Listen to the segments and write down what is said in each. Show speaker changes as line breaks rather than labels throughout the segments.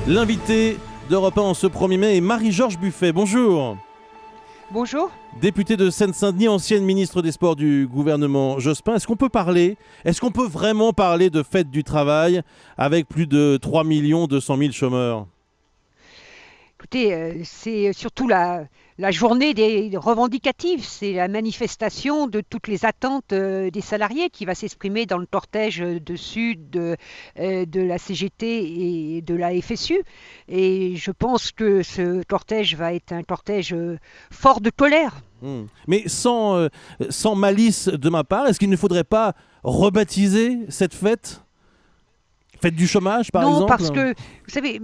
L'invité d'Europe 1 en ce 1er mai est Marie-Georges Buffet. Bonjour.
Bonjour.
Députée de Seine-Saint-Denis, ancienne ministre des Sports du gouvernement Jospin. Est-ce qu'on peut vraiment parler de fête du travail avec plus de 3 200 000 chômeurs ?
Écoutez, c'est surtout la journée des revendicatifs, c'est la manifestation de toutes les attentes des salariés qui va s'exprimer dans le cortège de Sud, de la CGT et de la FSU. Et je pense que ce cortège va être un cortège fort de colère.
Mais sans malice de ma part, est-ce qu'il ne faudrait pas rebaptiser cette fête ? Fête du chômage, par exemple ?
Non, parce que, vous savez,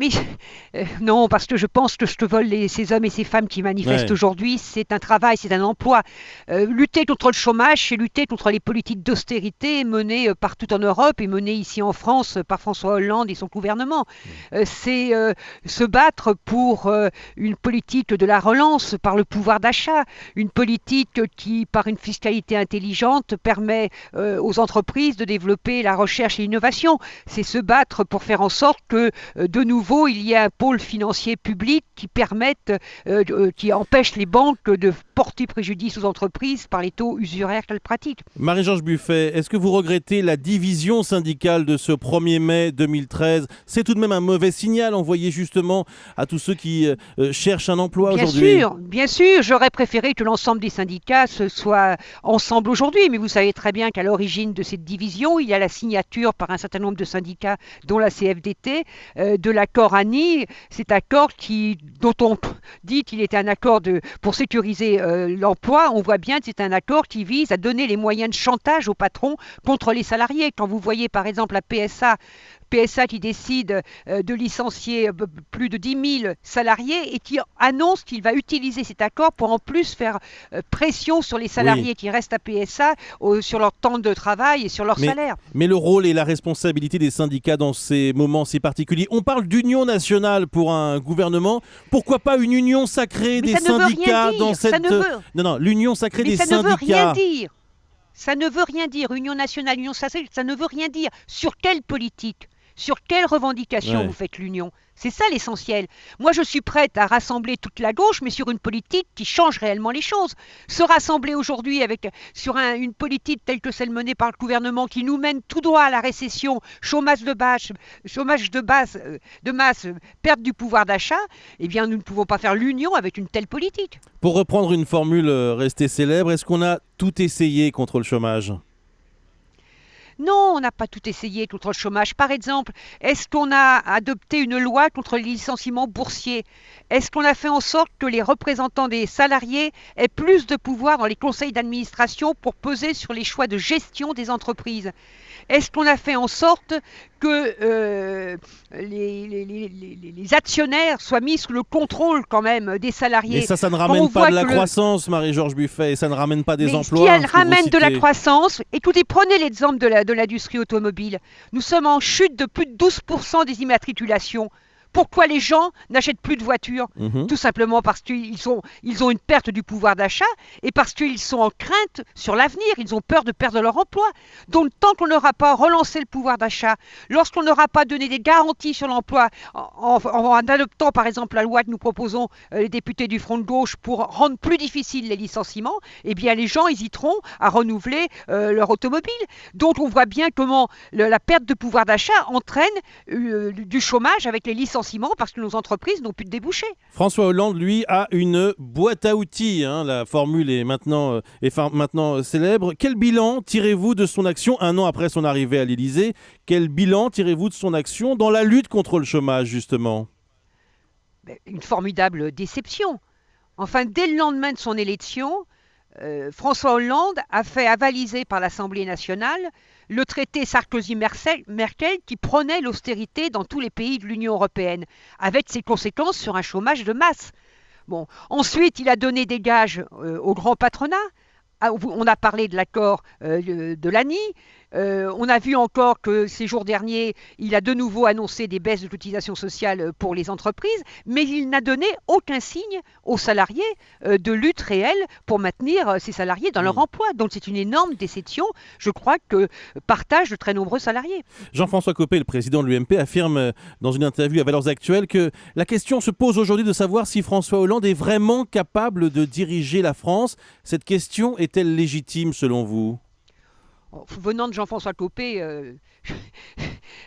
non, parce que je pense que ce que veulent ces hommes et ces femmes qui manifestent aujourd'hui, c'est un travail, c'est un emploi. Lutter contre le chômage, c'est lutter contre les politiques d'austérité menées partout en Europe et menées ici en France par François Hollande et son gouvernement. C'est se battre pour une politique de la relance par le pouvoir d'achat, une politique qui, par une fiscalité intelligente, permet aux entreprises de développer la recherche et l'innovation. C'est se battre pour faire en sorte que de nouveau il y ait un pôle financier public qui permette, qui empêche les banques de porter préjudice aux entreprises par les taux usuraires qu'elles pratiquent.
Marie-Georges Buffet, est-ce que vous regrettez la division syndicale de ce 1er mai 2013 ? C'est tout de même un mauvais signal envoyé justement à tous ceux qui cherchent un emploi aujourd'hui.
Bien sûr, j'aurais préféré que l'ensemble des syndicats se soient ensemble aujourd'hui, mais vous savez très bien qu'à l'origine de cette division, il y a la signature par un certain nombre de syndicats dont la CFDT, de l'accord ANI, cet accord dont on dit qu'il était un accord pour sécuriser l'emploi. On voit bien que c'est un accord qui vise à donner les moyens de chantage aux patrons contre les salariés. Quand vous voyez par exemple la PSA qui décide de licencier plus de 10 000 salariés et qui annonce qu'il va utiliser cet accord pour en plus faire pression sur les salariés qui restent à PSA sur leur temps de travail et sur leur salaire.
Mais le rôle et la responsabilité des syndicats dans ces moments si particuliers, on parle d'union nationale pour un gouvernement, pourquoi pas une union sacrée des syndicats dans cette... Non, l'union sacrée des syndicats...
Ça ne veut rien dire. Ça ne veut rien dire. Union nationale, union sacrée, ça ne veut rien dire. Sur quelle politique ? Sur quelles revendications vous faites l'union ? C'est ça l'essentiel. Moi, je suis prête à rassembler toute la gauche, mais sur une politique qui change réellement les choses. Se rassembler aujourd'hui sur une politique telle que celle menée par le gouvernement qui nous mène tout droit à la récession, chômage de masse, perte du pouvoir d'achat, eh bien, nous ne pouvons pas faire l'union avec une telle politique.
Pour reprendre une formule restée célèbre, est-ce qu'on a tout essayé contre le chômage ?
Non, on n'a pas tout essayé contre le chômage. Par exemple, est-ce qu'on a adopté une loi contre les licenciements boursiers ? Est-ce qu'on a fait en sorte que les représentants des salariés aient plus de pouvoir dans les conseils d'administration pour peser sur les choix de gestion des entreprises ? Est-ce qu'on a fait en sorte que les actionnaires soient mis sous le contrôle quand même des salariés ?
Et ça ne ramène pas de la croissance, Marie-Georges Buffet, et ça ne ramène pas des emplois.
Si elle ramène de la croissance, écoutez, prenez l'exemple de l'industrie automobile. Nous sommes en chute de plus de 12% des immatriculations. Pourquoi les gens n'achètent plus de voitures ? Tout simplement parce qu'ils ont une perte du pouvoir d'achat et parce qu'ils sont en crainte sur l'avenir. Ils ont peur de perdre leur emploi. Donc, tant qu'on n'aura pas relancé le pouvoir d'achat, lorsqu'on n'aura pas donné des garanties sur l'emploi, en adoptant par exemple la loi que nous proposons, les députés du Front de gauche, pour rendre plus difficile les licenciements, eh bien les gens hésiteront à renouveler leur automobile. Donc, on voit bien comment la perte de pouvoir d'achat entraîne du chômage avec les licenciements, parce que nos entreprises n'ont plus de débouchés.
François Hollande, lui, a une boîte à outils. La formule est maintenant célèbre. Quel bilan tirez-vous de son action 1 an après son arrivée à l'Élysée ? Quel bilan tirez-vous de son action dans la lutte contre le chômage, justement ?
Une formidable déception. Enfin, dès le lendemain de son élection, François Hollande a fait avaliser par l'Assemblée nationale le traité Sarkozy-Merkel qui prônait l'austérité dans tous les pays de l'Union européenne, avec ses conséquences sur un chômage de masse. Ensuite, il a donné des gages au grand patronat, On a parlé de l'accord de l'ANI. On a vu encore que ces jours derniers, il a de nouveau annoncé des baisses de cotisations sociales pour les entreprises, mais il n'a donné aucun signe aux salariés de lutte réelle pour maintenir ces salariés dans leur emploi. Donc c'est une énorme déception, je crois, que partagent de très nombreux salariés.
Jean-François Copé, le président de l'UMP, affirme dans une interview à Valeurs Actuelles que la question se pose aujourd'hui de savoir si François Hollande est vraiment capable de diriger la France. Cette question est-elle légitime selon vous ?
Venant de Jean-François Copé,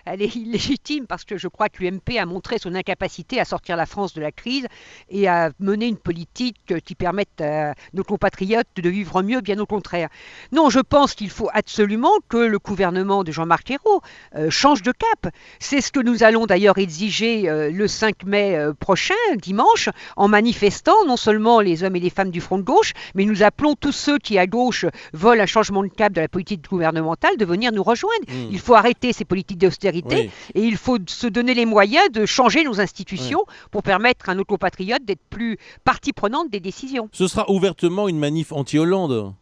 elle est illégitime parce que je crois que l'UMP a montré son incapacité à sortir la France de la crise et à mener une politique qui permette à nos compatriotes de vivre mieux, bien au contraire. Non, je pense qu'il faut absolument que le gouvernement de Jean-Marc Ayrault change de cap. C'est ce que nous allons d'ailleurs exiger le 5 mai prochain, dimanche, en manifestant non seulement les hommes et les femmes du front de gauche, mais nous appelons tous ceux qui à gauche veulent un changement de cap de la politique gouvernementale de venir nous rejoindre. Il faut arrêter ces politiques d'austérité et il faut se donner les moyens de changer nos institutions pour permettre à nos compatriotes d'être plus partie prenante des décisions.
Ce sera ouvertement une manif anti-Hollande.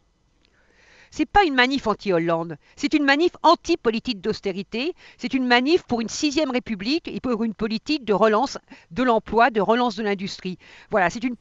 C'est pas une manif anti-Hollande, c'est une manif anti-politique d'austérité, c'est une manif pour une 6e République et pour une politique de relance de l'emploi, de relance de l'industrie. Voilà, c'est une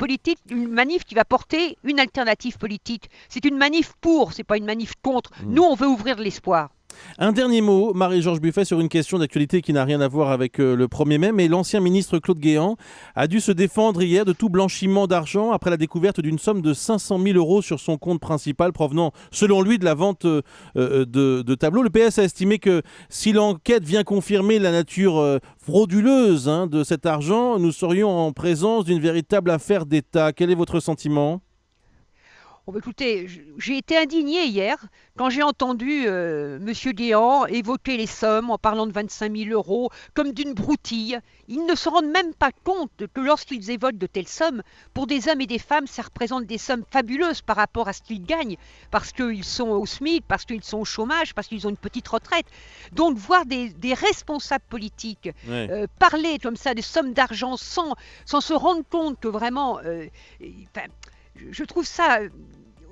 manif qui va porter une alternative politique. C'est une manif pour, c'est pas une manif contre. Nous, on veut ouvrir de l'espoir.
Un dernier mot, Marie-Georges Buffet, sur une question d'actualité qui n'a rien à voir avec le 1er mai, mais l'ancien ministre Claude Guéant a dû se défendre hier de tout blanchiment d'argent après la découverte d'une somme de 500 000 € sur son compte principal provenant, selon lui, de la vente de tableaux. Le PS a estimé que si l'enquête vient confirmer la nature frauduleuse de cet argent, nous serions en présence d'une véritable affaire d'État. Quel est votre sentiment ?
Bon, écoutez, j'ai été indigné hier quand j'ai entendu M. Guéant évoquer les sommes en parlant de 25 000 € comme d'une broutille. Ils ne se rendent même pas compte que lorsqu'ils évoquent de telles sommes, pour des hommes et des femmes, ça représente des sommes fabuleuses par rapport à ce qu'ils gagnent, parce qu'ils sont au SMIC, parce qu'ils sont au chômage, parce qu'ils ont une petite retraite. Donc voir des responsables politiques parler comme ça des sommes d'argent sans se rendre compte que vraiment... je trouve ça...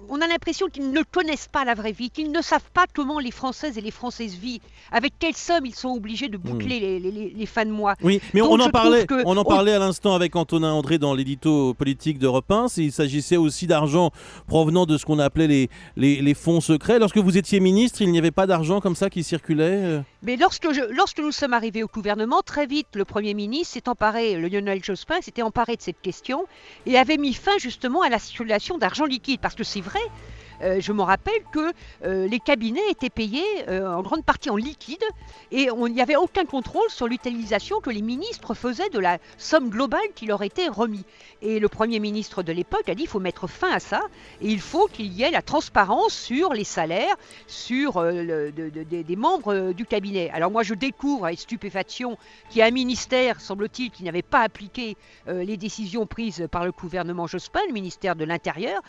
On a l'impression qu'ils ne connaissent pas la vraie vie, qu'ils ne savent pas comment les Françaises et les Françaises vivent, avec quelles sommes ils sont obligés de boucler les fins de mois.
Oui, mais donc, on en parlait à l'instant avec Antonin André dans l'édito politique d'Europe 1. Il s'agissait aussi d'argent provenant de ce qu'on appelait les fonds secrets. Lorsque vous étiez ministre, il n'y avait pas d'argent comme ça qui circulait
Mais lorsque nous sommes arrivés au gouvernement, très vite, le Premier ministre s'est emparé, le Lionel Jospin s'était emparé de cette question et avait mis fin justement à la circulation d'argent liquide. Parce que c'est vrai, je me rappelle que les cabinets étaient payés en grande partie en liquide et il n'y avait aucun contrôle sur l'utilisation que les ministres faisaient de la somme globale qui leur était remise. Et le Premier ministre de l'époque a dit qu'il faut mettre fin à ça et il faut qu'il y ait la transparence sur les salaires, sur des membres du cabinet. Alors moi je découvre avec stupéfaction qu'il y a un ministère, semble-t-il, qui n'avait pas appliqué les décisions prises par le gouvernement Jospin, le ministère de l'Intérieur.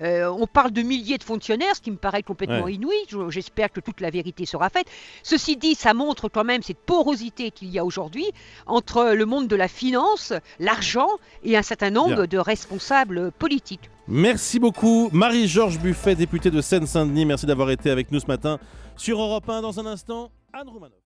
On parle de milliers de fonctionnaires, ce qui me paraît complètement inouï. J'espère que toute la vérité sera faite. Ceci dit, ça montre quand même cette porosité qu'il y a aujourd'hui entre le monde de la finance, l'argent et un certain nombre de responsables politiques.
Merci beaucoup Marie-Georges Buffet, députée de Seine-Saint-Denis. Merci d'avoir été avec nous ce matin sur Europe 1. Dans un instant, Anne Roumanoff.